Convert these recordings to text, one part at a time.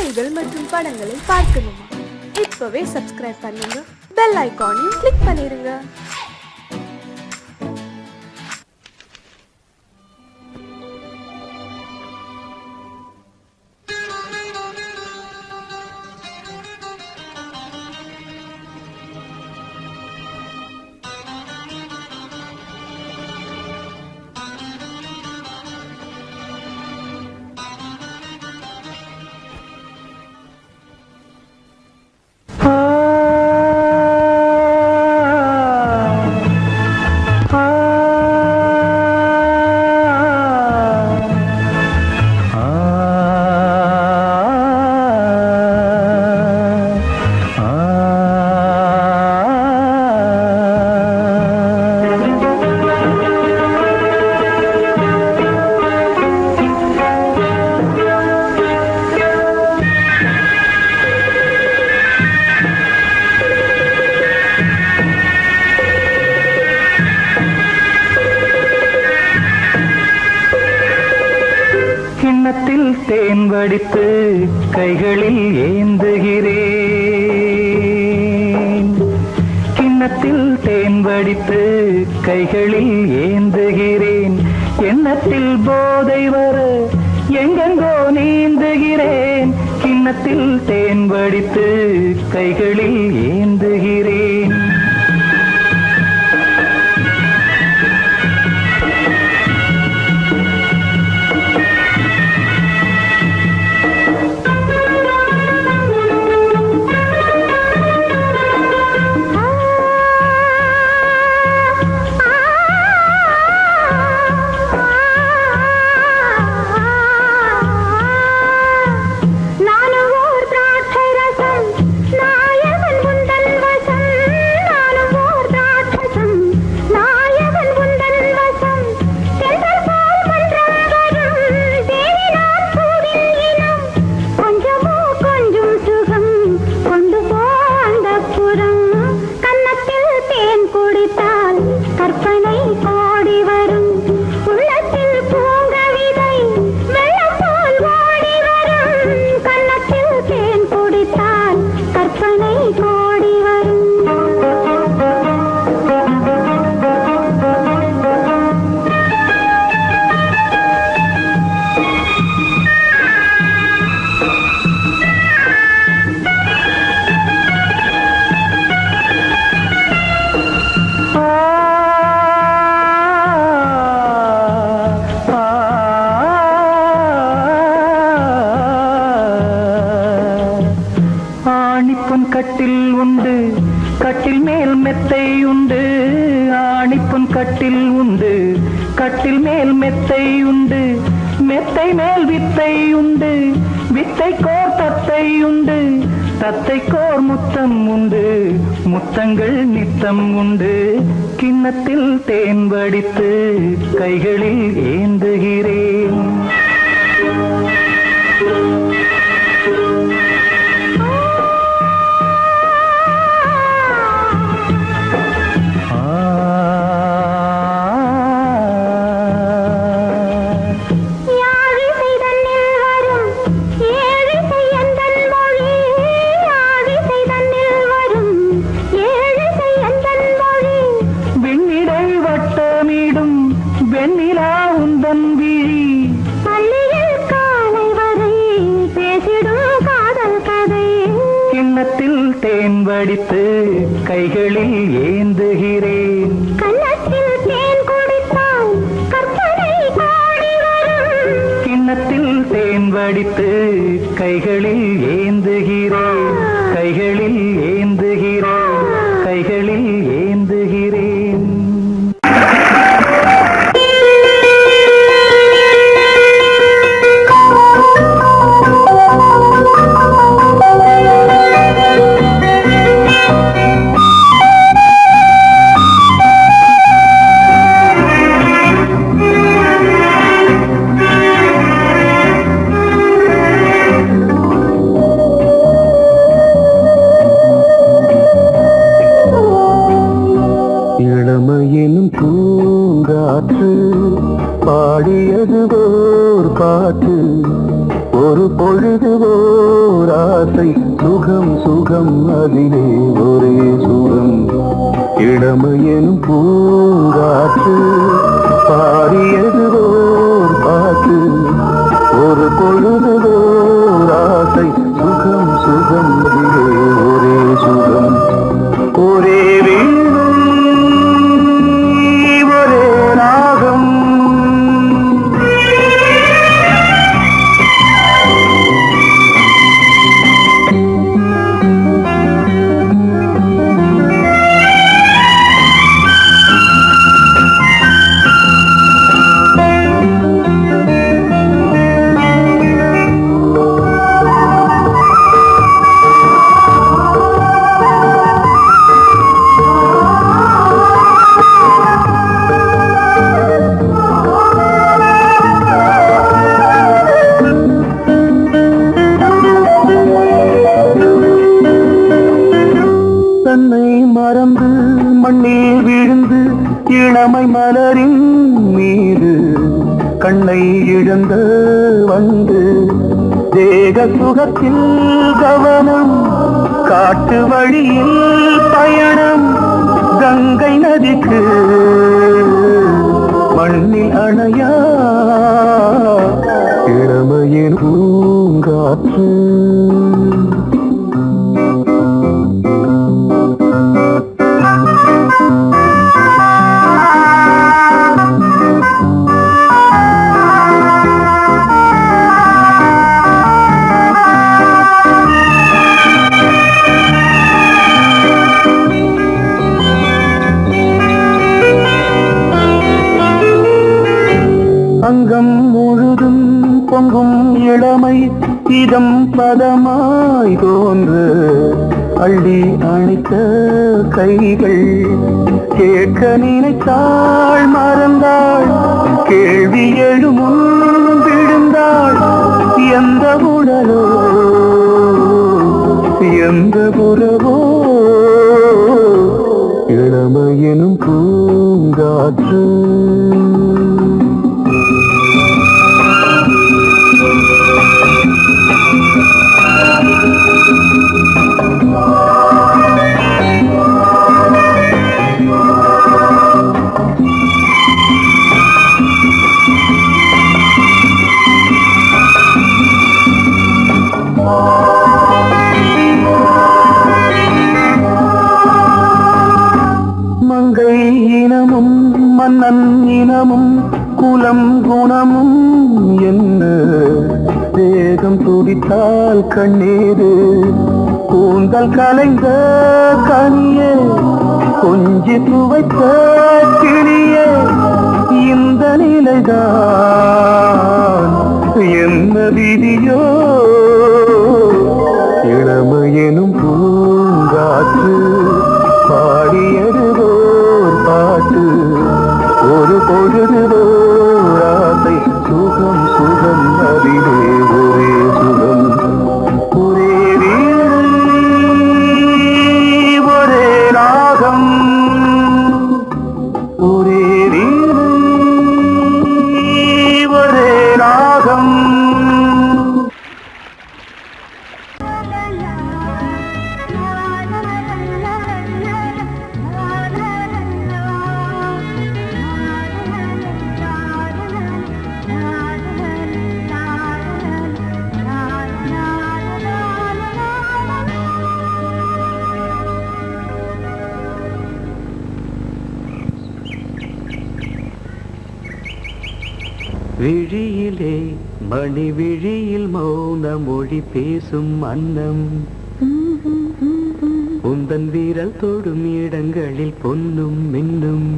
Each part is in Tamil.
செய்திகள் மற்றும் படங்களை பார்க்கணுமா? இப்பவே சப்ஸ்கிரைப் பண்ணுங்க, பெல் ஐகானையும் கிளிக் பண்ணிருங்க. தேன் வடித்து கைகளில் ஏந்துகிறேன், கிண்ணத்தில் தேன் வடித்து கைகளில் ஏந்துகிறேன். எண்ணத்தில் போதை வர எங்கெங்கோ நீந்துகிறேன், கிண்ணத்தில் தேன் வடித்து கைகளில் ஏந்துகிறேன். கட்டில் உண்டு, கட்டில் மேல் மெத்தை உண்டு, ஆணிப்பொன் கட்டில் உண்டு, கட்டில் மேல் மெத்தை உண்டு, மெத்தை மேல் வித்தை உண்டு, வித்தை கோர் தத்தை உண்டு, தத்தை கோர் முத்தம் உண்டு, முத்தங்கள் நித்தம் உண்டு. கிண்ணத்தில் தேன் வடித்து கைகளில் ஏந்துகிறேன். வெண்ணிலா உந்தன் விழி பள்ளியில் காலை வரை பேசிடும் காதல் கதை. கிண்ணத்தில் தேன் வடித்து கைகளில் ஏந்துகிறேன். கண்ணத்தில் தேன் குடித்தால் கற்பனை கோடி வரும். கிண்ணத்தில் தேன் வடித்து கைகளில் ஏந்துகிறேன், கைகளில் ஏந்துகிறேன், கைகளில் ஏந்துகிறேன். இளமையிலும் பூங்காற்று பாடியது ஓர் பாட்டு, ஒரு பொழுது ஓர் ஆசை சுகம் சுகம் அதிலே ஒரே சுகம் இளமையெனும் பூங்காற்று பாடியது ஓர் பாட்டு ஒரு பொழுதுதோர் ஆசை சுகம் சுகம் அதிலே ஒரே சுகம் ஒரே வீணை ஒரே ராகம் தன்னை மறந்து மண்ணில் விழுந்து இளமை மலரின் மீது கண்ணை இழந்த வந்து தேக சுகத்தில் கவனம் காட்டு வழியில் பயணம் கங்கை நதிக்கு மண்ணில் அணையா இளமையின் பூங்காற்று அங்கம் முழுதும் பொங்கும் இளமை இதம் பதமாய் தோன்று அள்ளி அணைத்த கைகள் கேட்க நினைத்தாள் மறந்தாள் கேள்வி எழுமுன் விழுந்தாள் எந்த உடலோ எந்த புறவோ இளமையெனும் பூங்காற்று மங்கை இனமும் மன்னன் இனமும் குலம் குணமும் என்ன தேகம் துடித்தால் கண்ணீரு கூந்தல் கலைந்த கனியே கொஞ்சி துவைத்த கிளியே இந்த நிலைதான் என்ன விதியோ இளமையெனும் பூங்காற்று பாடியதுவோர் பாட்டு ஒரு பொழுதுவோர் ஆசை சுகம் சுகம் அதிலே ஒரே சுகம் ஒரே வீணை ஒரே ராகம் ஒரே வீணை ஒரே ராகம் விழியிலே மணி விழியில் மௌன மொழி பேசும் அன்னம் உந்தன் வீரல் தொடும் இடங்களில் பொன்னும் மின்னும்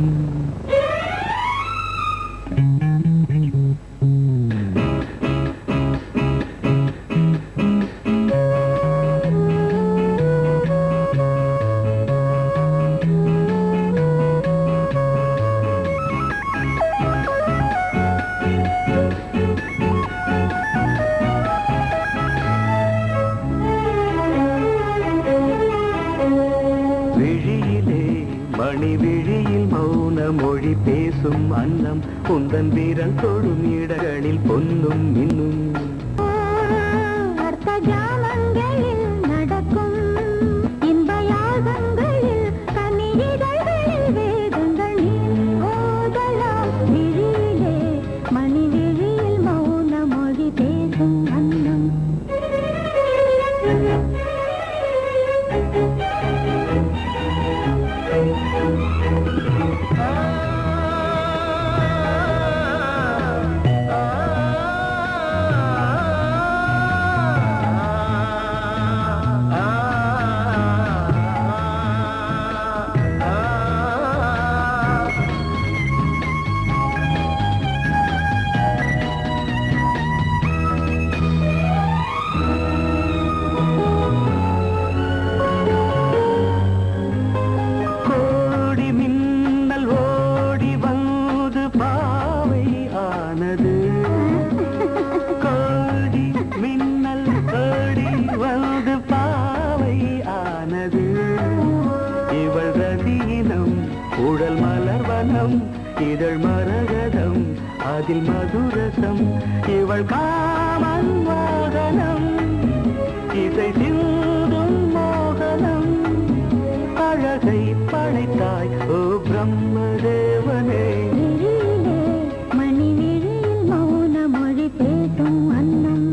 மணி விழியில் மௌன மொழி பேசும் அன்னம் உந்தன் வீரல் தொடும் இடங்களில் பொன்னும் மின்னும் அர்த்த ஜாமங்களில் இதழ் மரகதம் அதில் மதுரசம் இவள் காமன் மோகனம் இசை சிந்தும் மோகனம் அழகை படைத்தாய் ஓ பிரம்மதேவனே மணி விழியில் மௌன மொழி பேசும் அன்னம்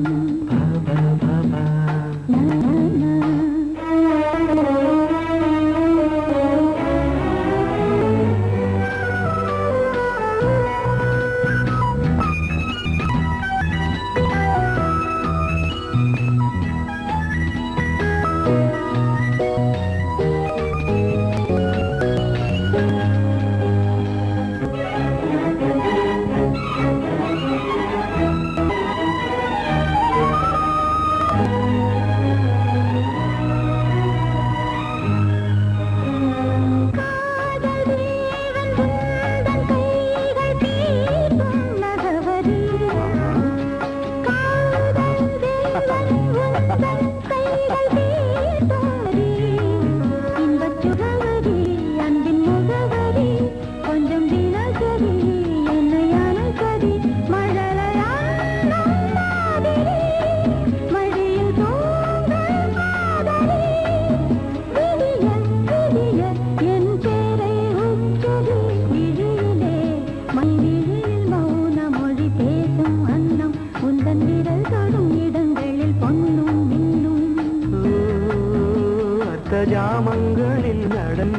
ஜாமங்களில் நடன்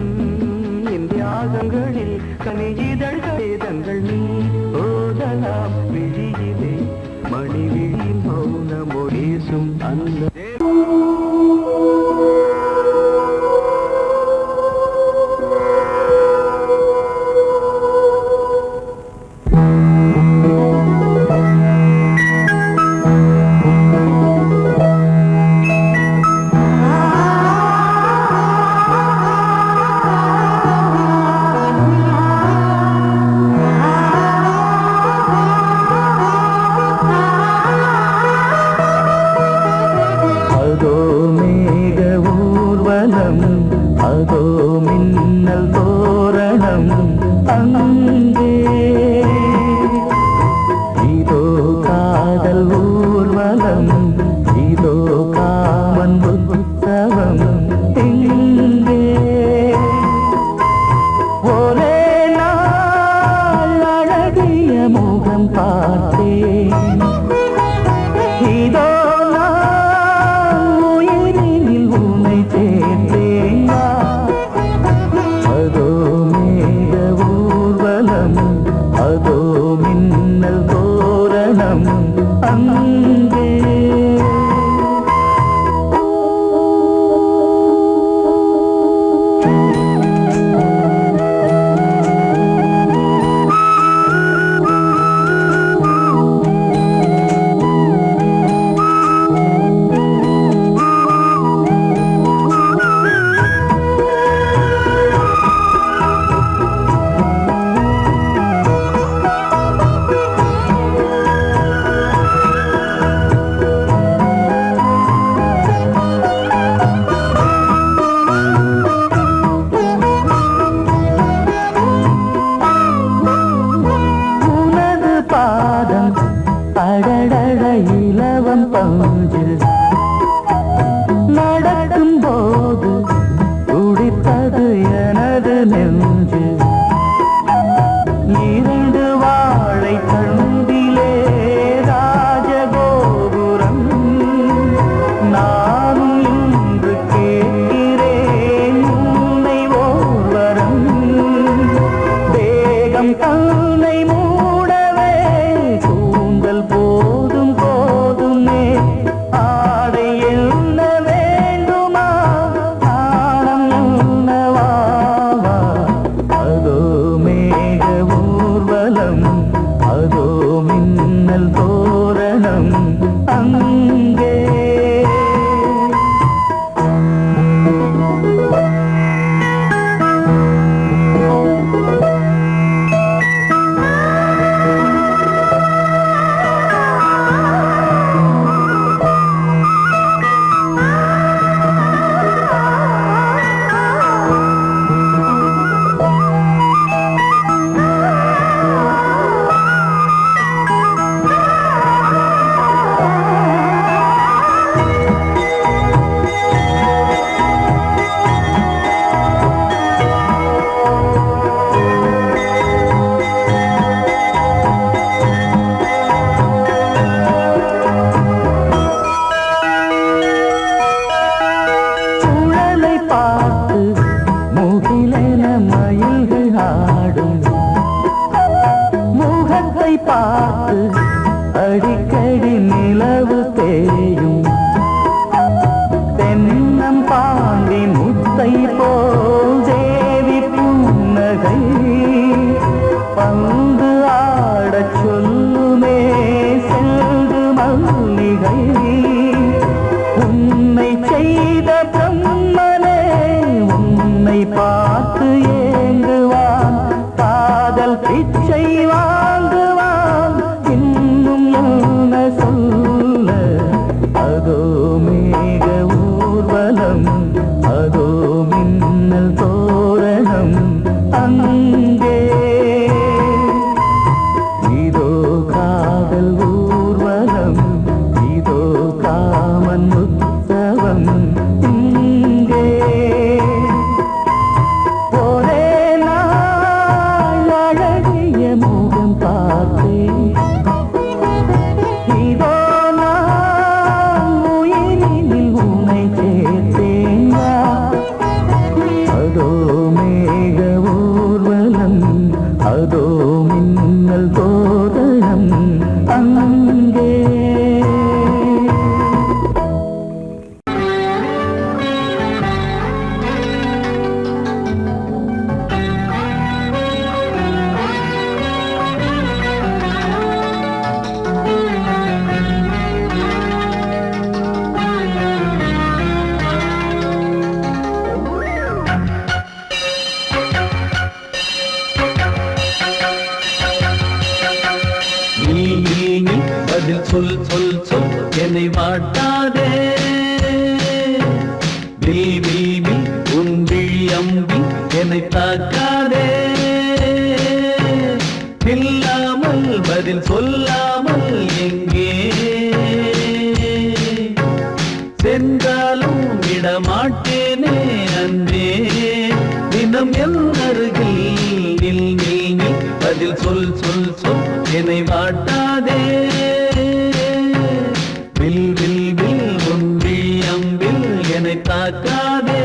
இந்தியாகங்களில் கனியிதழ் கடிதங்கள் நீ ஓதலாம் விழியிலே மணி விழியில் மௌன மொழிசும் அந்த என்னை செய்த பிரம்மனே உன்னை பார்த்து ஏங்குவான், காதல் பிச்சை வாங்குவான். இன்னும் என்ன சொல்ல? அதோ மேக ஊர்வலம், அதோ மின்னல் தோரணம் அங்கே. இதோ காதல் ஊர்வலம், இதோ காமன் உற்சவம் இங்கே. ஒரே நாள் அழகிய முகம் பார்த்தேன், இதோ நான் உயிரினில் உன்னை சேர்த்தேன். அதோ மேக ஊர்வலம், அதோ மின்னல் தோரணம் அங்கே. நீ பதில் சொல் சொல் சொல் என்னை வாட்டாதே. வில் உன் விழி அம்பி என்னை தாக்காதே. இல்லாமல் பதில் சொல்லாமல் எங்கே சென்றாலும் விடமாட்டேனே அன்பே. தினம் என் அருகில் நில் நில் நில், பதில் சொல் சொல் சொல் என்னை வாட்டாதே. வில் வில் வில் உன் விழி அம்பில் என்னை தாக்காதே.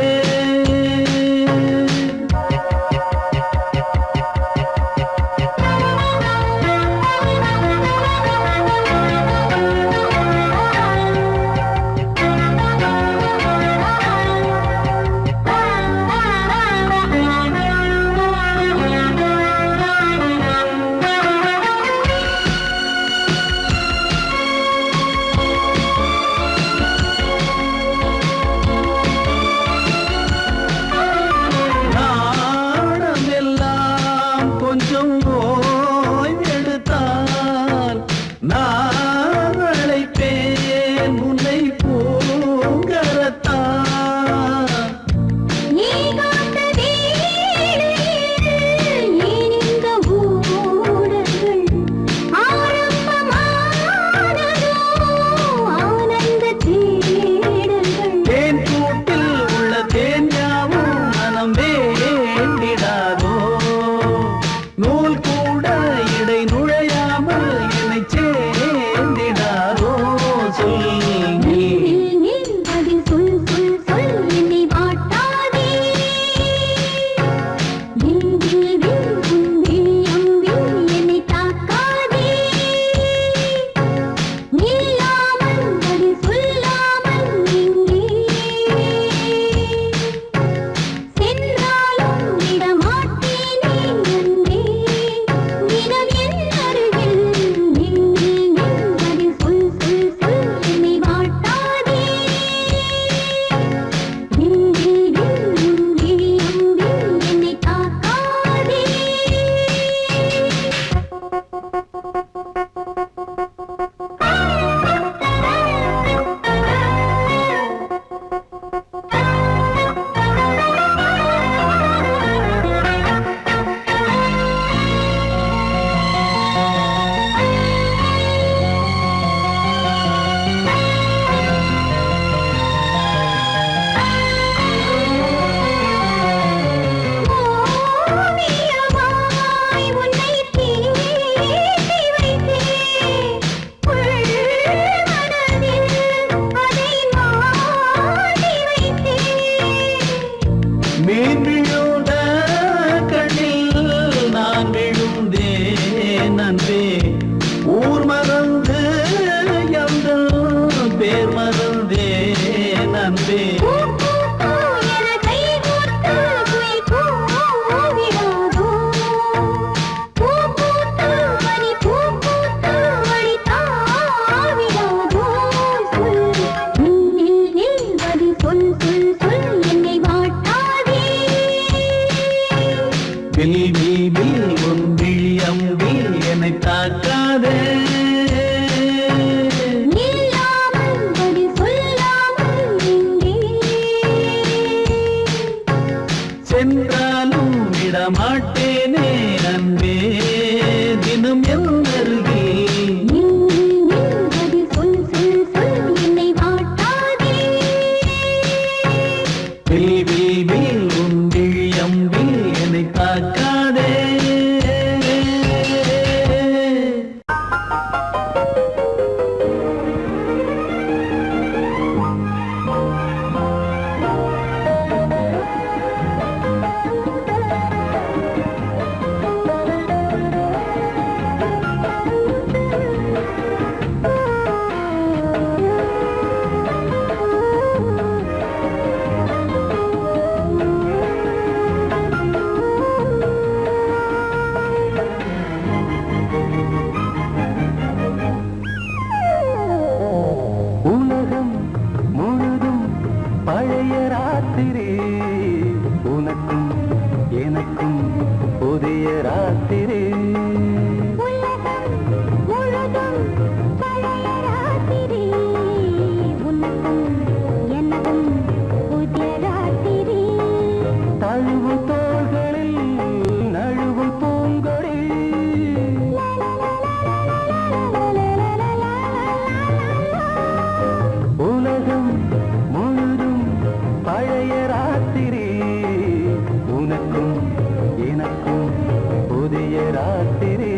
பழைய ராத்திரி உனக்கும் எனக்கும் புதிய ராத்திரி உலகம் முழுதும் பழைய ராத்திரி உனக்கும் எனக்கும் புதிய ராத்திரி தழுவும் தோள்களில் நழுவும் பூங்கொடி உலகம் முழுதும் பழைய ராத்திரி உனக்கும் எனக்கும் புதிய ராத்திரி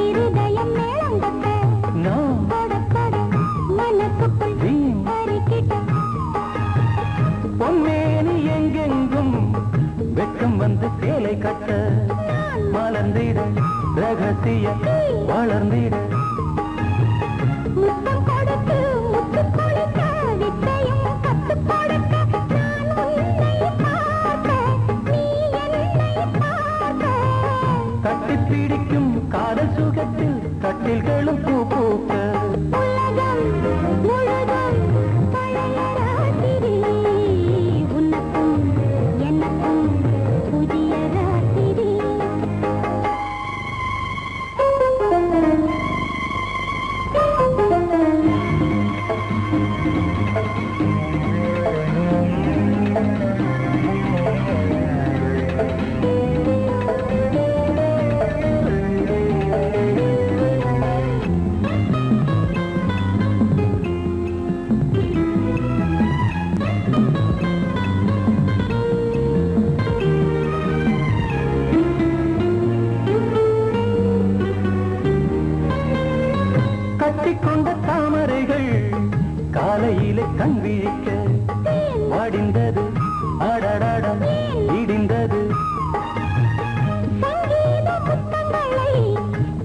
இருதயம் மேளம் தட்ட நான் படப்பட மனசுக்குள் வீண் அறிக்கிட்ட பொன்மேனி எங்கெங்கும் வெட்கம் வந்து சேலை கட்ட மலர்ந்திட ரகசிய வளர்ந்திட முத்தம் கொடுத்து முத்து கொடுக்க வித்தையும் கத்து கொடுக்க நான் உன்னை பார்க்க நீ என்னை பார்க்க கட்டிப் பிடிக்கும் காதல் சுகத்தில் கட்டில்களும் பூ பூக்க உலகம் முழுதும் பழைய ராத்திரி உனக்கும் எனக்கும் புதிய ராத்திரி கட்டிக்கொண்ட தாமரைகள் காலையிலே கண் விழிக்க வாடிந்தது அடடடம் இடிந்தது சங்கீத முத்தங்களை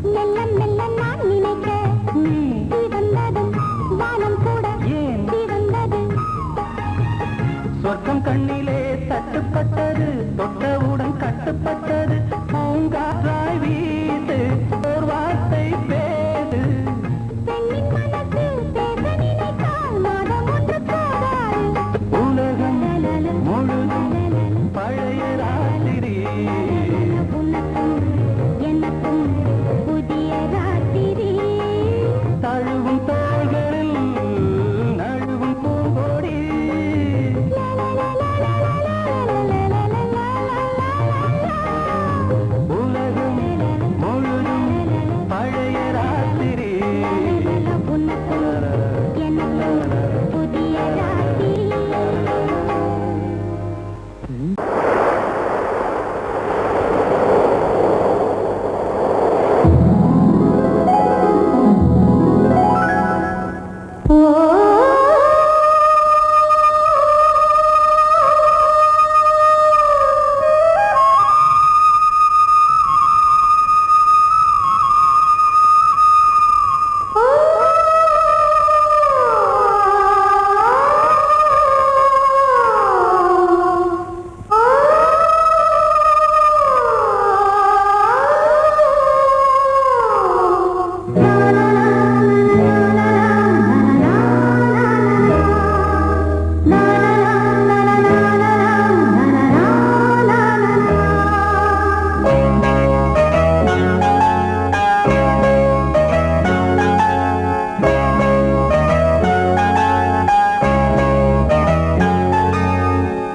மெல்ல மெல்ல நான் நினைக்க நீ சிவந்ததும் வானம் கூட ஏன் சிவந்தது சொர்க்கம் கண்ணிலே தட்டுப்பட்டது தொட்டவுடன் கட்டுப்பட்டது பூங்காற்றாய் வீசு ஒரு வார்த்தை பேசு பெண்ணின் மனசு பேச நினைத்தால் மாதம் ஒன்று போகாது உலகம் முழுதும் பழைய ராத்திரி உனக்கும் எனக்கும் புதிய ராத்திரி தழுவும் தோள்களில் நழுவும் பூங்கொடி உலகம் முழுதும் பழைய ராத்திரி உனக்கும் எனக்கும் புதிய ராத்திரி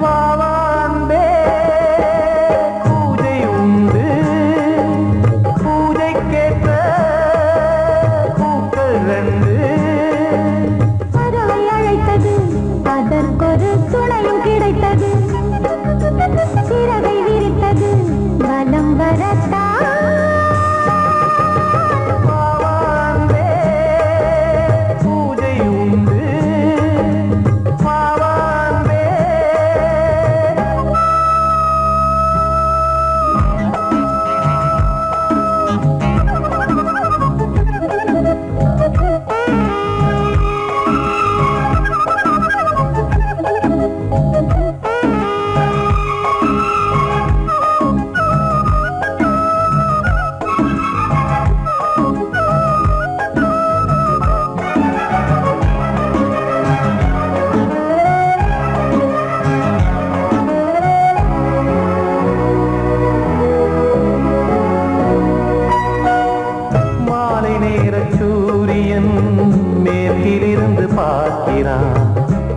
வாவாம்பே பூஜை உண்டு பூஜைக்கேற்ற பூக்கள் ரெண்டு பறவை அழைத்தது அதற்கொரு துணையும் கிடைத்தது சிறகை விரித்தது வலம் வரத்தான் வாவாம்பே பூஜை உண்டு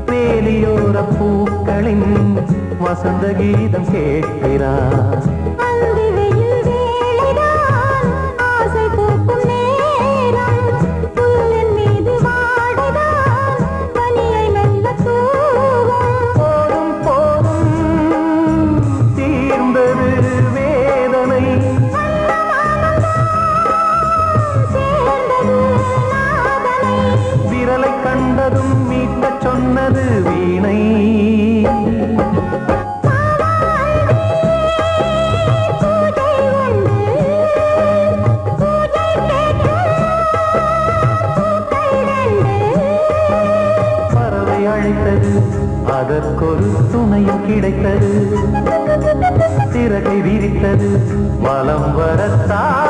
வேலியோர பூக்களின் வசந்த கீதம் கேட்கிறார். அந்தி வெயில் வேளைதான் ஆசை பூக்கும் நேரம். புல்லின் மீது வாடைதான் பனியை மெல்ல தூவும். போதும் போதும் தீர்ந்தது வேதனை. சேர்ந்தது நாதனை. விரலை கண்டதும் மீட்டச் சொன்னது வீணை. பூஜை உண்டு பூஜை கேட்கும் பூக்கள் ரெண்டு. பறவை அழைத்தது அதற்கொரு துணையும் கிடைத்தது. சிறகை விரித்தது வலம் வரத்தான்.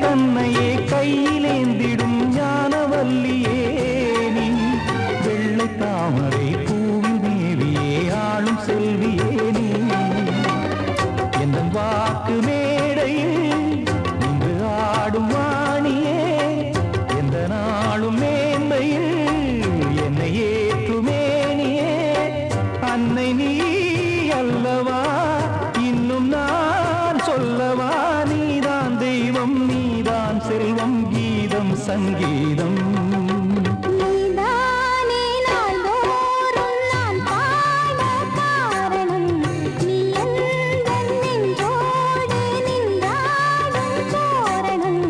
தன்னையே கையிலேந்திடும் ஞானவல்லியே நீ வெள்ளை தாமரை பூவில் மேவியே ஆளும் செல்வியே நீ என் வாக்கு மேடையில் நின்று ஆடும் வாணியே எந்த நாளும் மேன்மையில் என்னை ஏற்றுமேனியே அன்னை நீ அல்லவா இன்னும் நான் சொல்லவா நீதான் தெய்வம் நீதான் செல்வம் கீதம் சங்கீதம் நீதானே நாள்தோறும் நான் பாட காரணம் நீ எந்தன் நெஞ்சோடு நின்றாடும் தோரணம்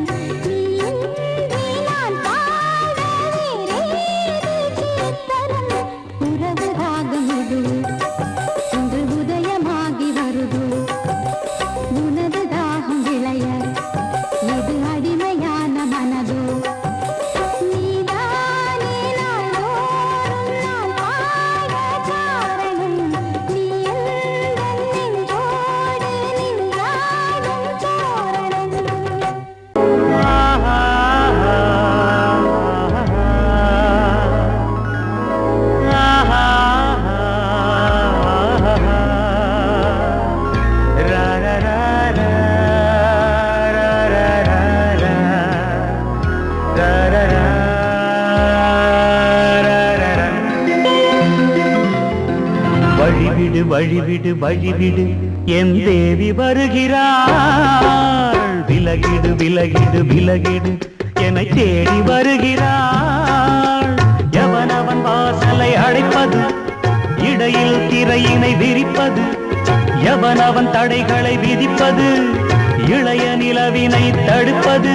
நீ இன்றி நான் பாட வேறேது கீர்த்தனம் உறவு ராகம் இது இன்று உதயமாகி வருது உனது தாகம் விளைய இது அடிமையான மனதோ நீதானே நாள்தோறும் நான் பாட காரணம் நீ எந்தன் நெஞ்சோடு நின்றாடும் தோரணம் வழிவிடு வழிவிடு வழிவிடு என் தேவி வருகிறாள் விலகிடு விலகிடு விலகிடு என்னை தேடி வருகிறாள் எவனவன் வாசலை அடைப்பது இடையில் திரையினை விரிப்பது எவனவன் தடைகளை விதிப்பது இளைய நிலவினை தடுப்பது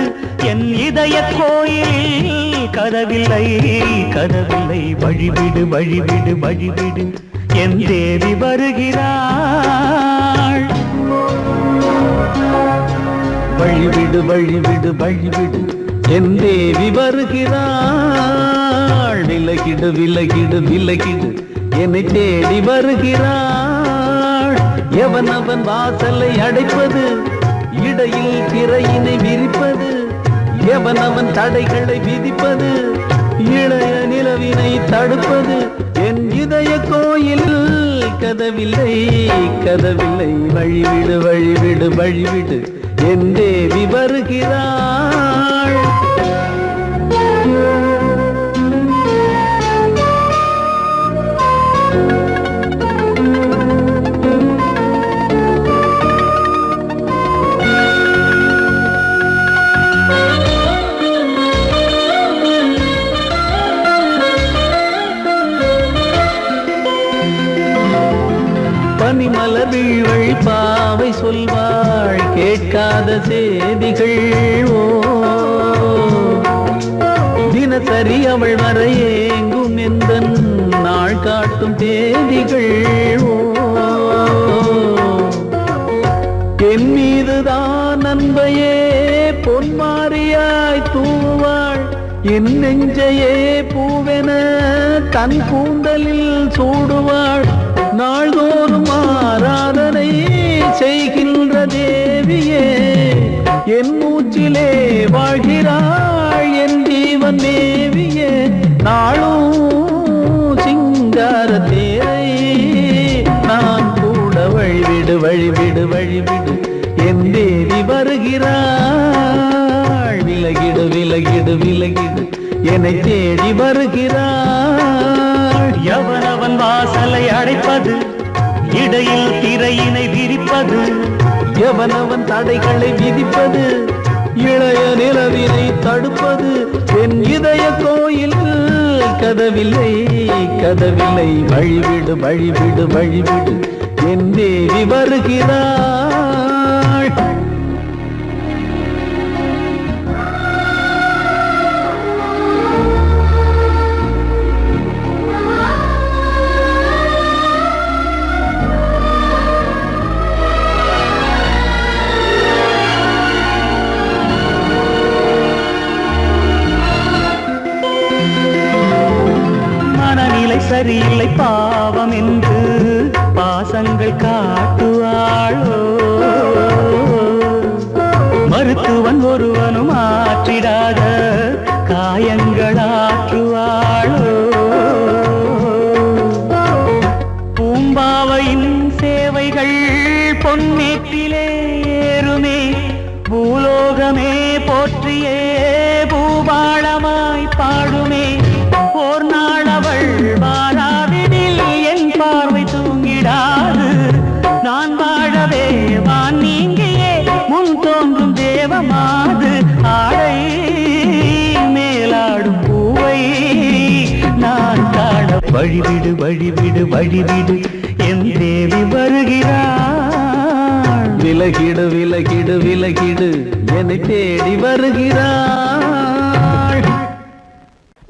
என் இதய கோயிலில் கதவில்லை கதவில்லை வழிவிடு வழிவிடு வழிவிடு என் தேவி வருகிறாள் வழிவிடு வழிவிடு வழிவிடு என் தேவி வருகிறாள் விலகிடு விலகிடு விலகிடு என்னை தேடி வருகிறாள் எவனவன் வாசலை அடைப்பது இடையில் திரையினை விரிப்பது எவனவன் தடைகளை விதிப்பது இளைய நிலவினை தடுப்பது என் இதய கோயில் கதவில்லை கதவில்லை வழிவிடு வழிவிடு வழிவிடு என் தேவி வருகிறாள் பனிமலர் வீழ்வழி பாவை சொல்வாள் கேட்காத செய்திகள் ஓ தினசரி அவள் வர ஏங்கும் எந்த நாள் காட்டும் தேதிகள் ஓ என் மீதுதான் அன்பையே பொன்மாரியாய் தூவாள் என் நெஞ்சையே பூவென தன் கூந்தலில் சூடுவாள் நாள்தோறும் ஆராதனை செய்கின்ற தேவியே என் மூச்சிலே வாழ்கிறாள் என் ஜீவன் தேவியே நாளும் சிங்கார தேரை நான் கூட வழிவிடு வழிவிடு வழிவிடு என் தேவி வருகிறாள் விலகிடு விலகிடு விலகிடு என்னை தேடி வருகிறாள் எவனவன் வாசலை அடைப்பது இடையில் திரையினை விரிப்பது எவனவன் தடைகளை விதிப்பது இளைய நிலவினை தடுப்பது என் இதய கோயில் கதவில்லை கதவில்லை வழிவிடு வழிவிடு வழிவிடு என் தேவி வருகிறாள் சரியில்லை பாவம் என்று பாசங்கள் காட்டுவாளோ பொன்னேற்றிலே ஏறுமே பூலோகமே போற்றியே பூபாளமாய் பாடுமே ஓர் நாள் அவள் வாராவிடில் என் பார்வை தூங்கிடாது நான் வாழவே வான் நீங்கியே முன் தோன்றும் தேவமாது ஆடை மேலாடும் பூவை நான் காண வழிவிடு வழிவிடு வழிவிடு என் தேவி வருகிறாள் விலகிடு விலகிடு விலகிடு என்னை தேடி வருகிறாள்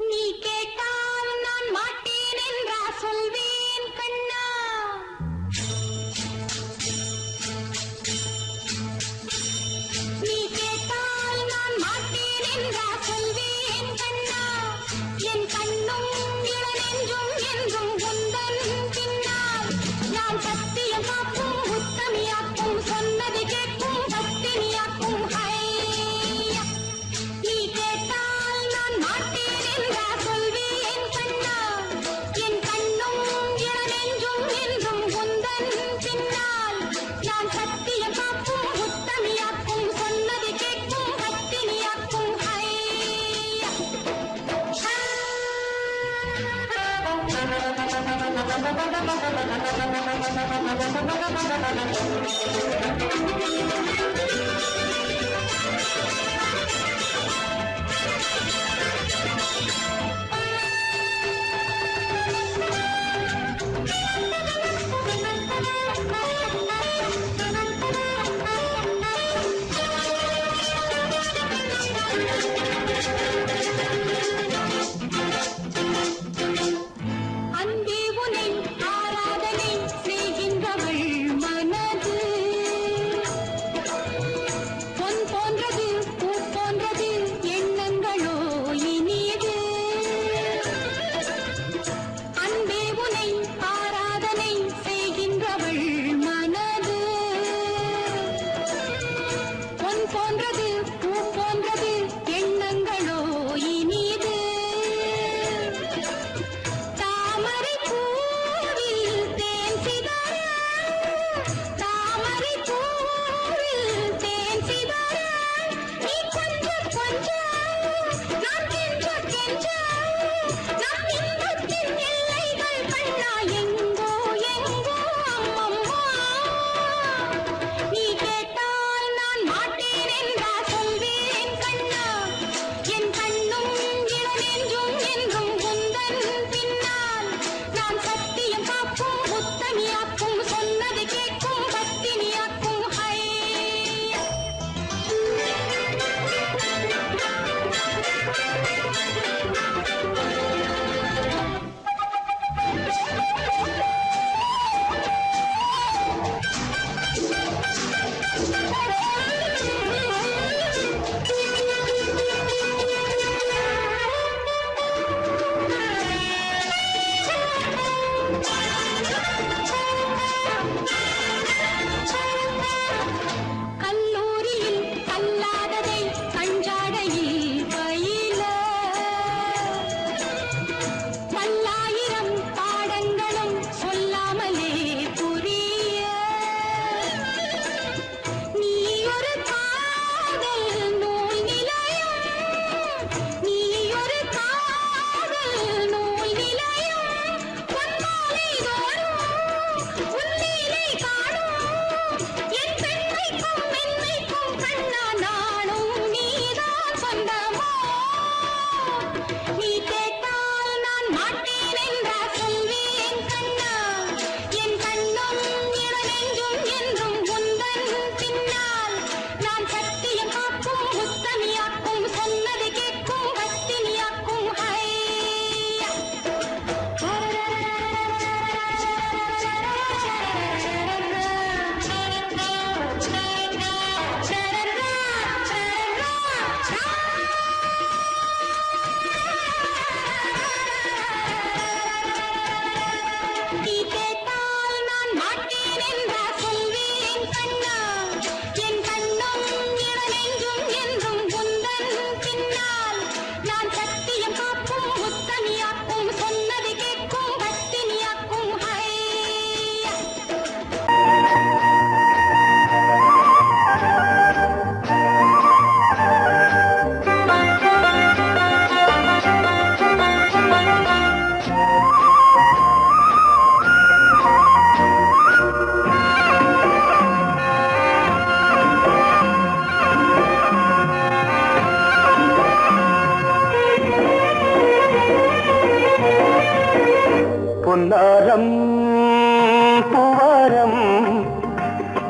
நீ கேட்டால் நான் மாட்டேன் என்றா சொல்வேன் கண்ணா நீ கேட்டால் நான் மாட்டேன் என்றா சொல்வேன் கண்ணா என் கண்ணும் இளநெஞ்சும் என்றும் உந்தன் பின்னால் நான் சத்தியம் காக்கும் உத்தமியாக்கும் சொன்னது கேட்கும் பத்தினியாக்கும் ஹையா நீ கேட்டால் நான் மாட்டேன் என்றா சொல்வேன் கண்ணா என் கண்ணும் இளநெஞ்சும் என்றும் உந்தன் பின்னால் நான் சத்தியம் காக்கும் உத்தமியாக்கும் சொன்னது கேட்கும் பத்தினியாக்கும் ஹையா அன்பே உனை ஆராதனை செய்கின்றவள் மனது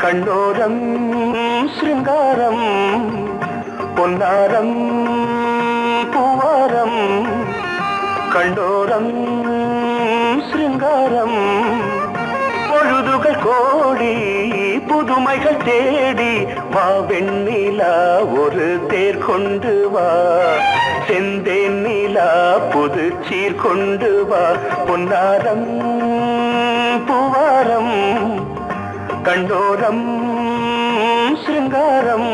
கண்ணோரம் சிருங்காரம் பொன்னாரம் பூவாரம் கண்ணோரம் சிருங்காரம் பொழுதுகள் கோடி புதுமைகள் தேடி வா வெண்ணிலா ஒரு தேர் கொண்டு வா செந்தேன் நிலா புது சீர் கொண்டு வா பொன்னாரம் பூவாரம் கண்டோரம் சிருங்காரம்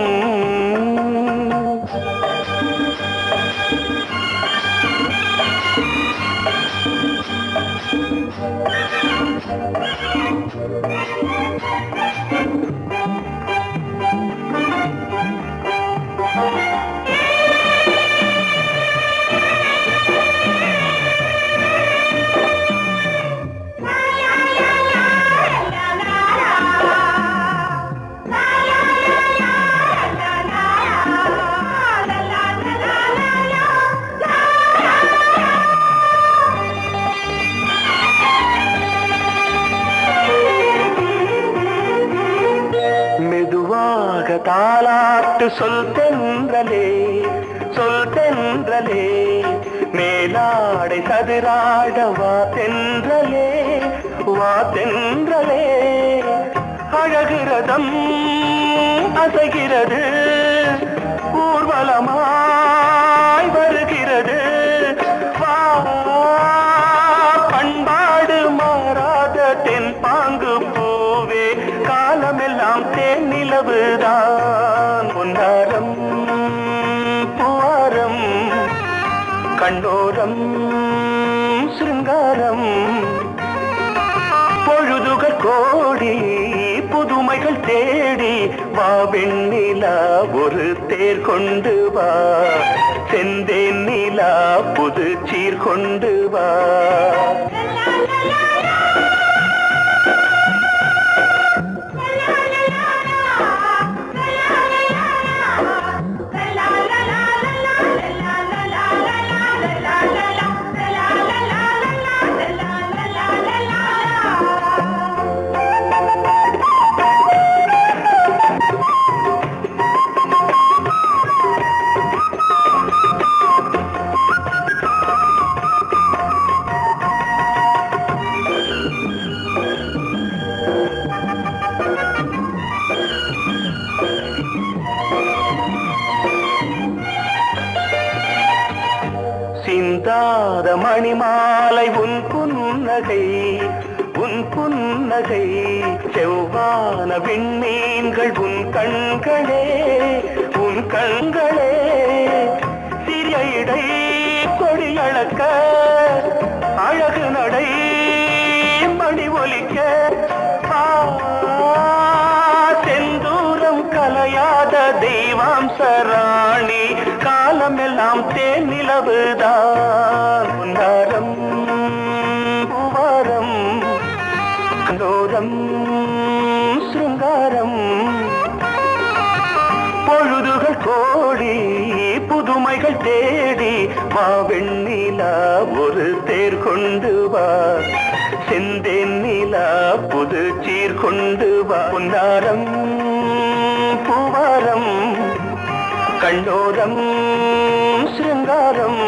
தாலாட்டு சொல் தென்றலே சொல் தென்றலே மேலாடை சதுராட வா தென்றலே வா தென்றலே அழகிறதம் அசைகிறது ஊர்வலமாய் வருகிறது வா பண்பாடு மாறாத தென் பாங்கு பூவே காலமெல்லாம் தேன் நிலவுதான் பொன்னாரம் பூவாரம் கண்ணோரம் சிருங்காரம் பொழுதுகள் கோடி புதுமைகள் தேடி வா வெண்ணிலா ஒரு தேர் கொண்டு வா செந்தேன் நிலா புது சீர் கொண்டு வா சிந்தாத மணிமாலை உன் புன்னகை உன் புன்னகை செவ்வான விண்மீன்கள் உன் கண்களே உன் கண்களே சிறிய இடை கொடியளக்க அழகு நடை மணி ஒலிக்க செந்தூரம் கலையாத தெய்வாம்சராணி காலமெல்லாம் தேன் நிலவுதான் பொன்னாரம் பூவாரம் கண்டோரம் சிருங்காரம் பொழுதுகள் கோடி புதுமைகள் தேடி வா வெண்ணிலா ஒரு தேர் கொண்டு வா செந்தேன் நிலா புது சீர் கொண்டு வா பொன்னாரம் பூவாரம் கண்டோரம் சிருங்காரம்